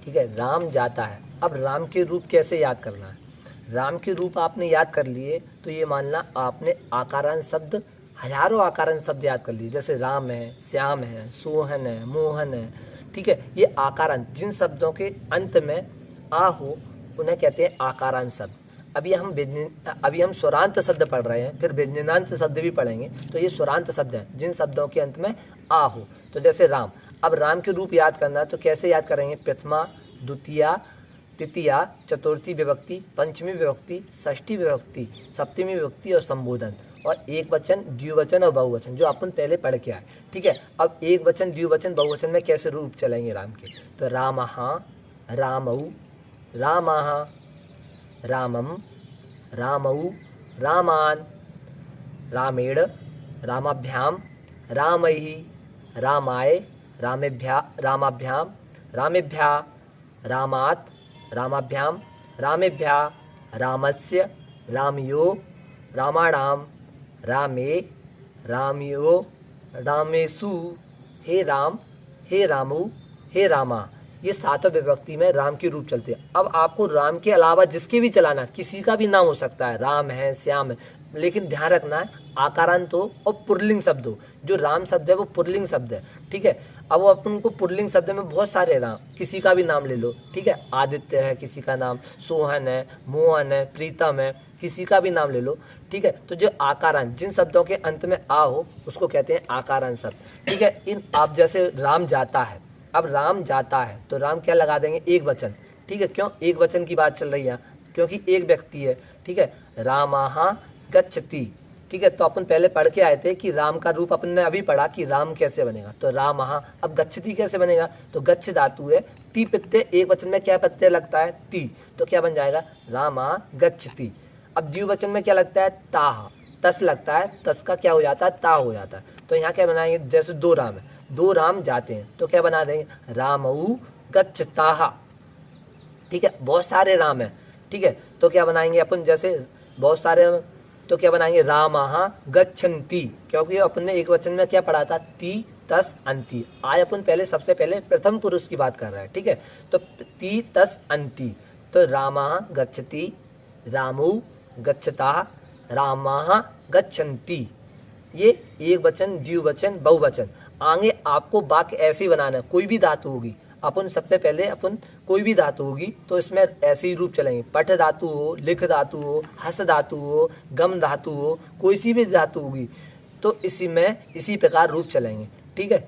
ठीक है, राम जाता है। अब राम के रूप कैसे याद करना है? राम के रूप आपने याद कर लिए तो ये मानना आपने आकारांत शब्द, हजारों आकारांत शब्द याद कर लिए, जैसे राम है, श्याम है, सोहन है, मोहन है। ठीक है, ये आकारांत, जिन शब्दों के अंत में आ हो उन्हें कहते हैं आकारांत शब्द। अभी हम स्वरांत शब्द पढ़ रहे हैं, फिर व्यंजनांत शब्द भी पढ़ेंगे। तो ये स्वरांत शब्द हैं जिन शब्दों के अंत में आ हो। तो जैसे राम, अब राम के रूप याद करना है तो कैसे याद करेंगे? प्रथमा, द्वितीया, तृतीया, चतुर्थी विभक्ति, पंचमी विभक्ति, षष्ठी विभक्ति, सप्तमी विभक्ति और संबोधन, और एक वचन, द्विवचन और बहुवचन, जो अपन पहले पढ़ के आए। ठीक है, अब एक वचन, द्विवचन, बहुवचन में कैसे रूप चलेंगे राम के? तो रामः, रामौ, रामाः, रामम, रामौ, रामान, रामेण, रामाभ्याम, रामैः, रामाय, रामाभ्याम, रामेभ्यः, रामात्, रामाभ्याम, रामेभ्यः, रामस्य, रामयो, रामाणाम, रामे, रामयो, रामेषु, हे राम, हे रामू, हे रामा। ये सातों विभक्ति में राम के रूप चलते हैं। अब आपको राम के अलावा जिसके भी चलाना, किसी का भी नाम हो सकता है, राम है, श्याम है, लेकिन ध्यान रखना है आकारांत हो और पुल्लिंग शब्द हो। जो राम शब्द है वो पुल्लिंग शब्द है। ठीक है, अब वो अपन को पुल्लिंग शब्द में बहुत सारे राम, किसी का भी नाम ले लो। ठीक है, आदित्य है किसी का नाम, सोहन है, मोहन है, प्रीतम है, किसी का भी नाम ले लो। ठीक है, तो जो आकारांत, जिन शब्दों के अंत में आ हो उसको कहते हैं आकारांत शब्द। ठीक है, इन आप जैसे राम जाता है, अब राम जाता है तो राम क्या लगा देंगे? एक वचन। ठीक है, क्यों एक वचन की बात चल रही है? क्योंकि एक व्यक्ति है। ठीक है, रामः गच्छति। ठीक है, तो अपन पहले पढ़ के आए थे कि राम का रूप अपन ने अभी पढ़ा कि राम कैसे बनेगा। तो रामः, अब गच्छति कैसे बनेगा? तो गच्छ धातु है, ती प्रत्यय, एक वचन में क्या प्रत्यय लगता है? ती, तो क्या बन जाएगा? रामा गच्छति। अब द्विवचन में क्या लगता है? ताह, तस लगता है, तस का क्या हो जाता है? ता हो जाता है। तो यहाँ क्या बनाएंगे? जैसे दो राम है, दो राम जाते हैं तो क्या बना देंगे? रामऊ गच्छताः। ठीक है, बहुत सारे राम है। ठीक है, तो क्या बनाएंगे अपन? जैसे बहुत सारे, तो क्या बनाएंगे? रामः गच्छन्ति, क्योंकि अपन ने एक वचन में क्या पढ़ा था? ती तस अंति। आज अपन पहले, सबसे पहले प्रथम पुरुष की बात कर रहे हैं। ठीक है, तो ती तस अंति, तो रामः गच्छति, रामौ गच्छताः, रामाः गच्छन्ति। ये एक वचन, द्विवचन, बहुवचन। आगे आपको वाक्य ऐसे ही बनाना है। कोई भी धातु होगी, अपन सबसे पहले अपन कोई भी धातु होगी तो इसमें ऐसे ही रूप चलेंगे। पठ धातु हो, लिख धातु हो, हस धातु हो, गम धातु हो, कोई सी भी धातु होगी तो इसी में इसी प्रकार रूप चलेंगे। ठीक है।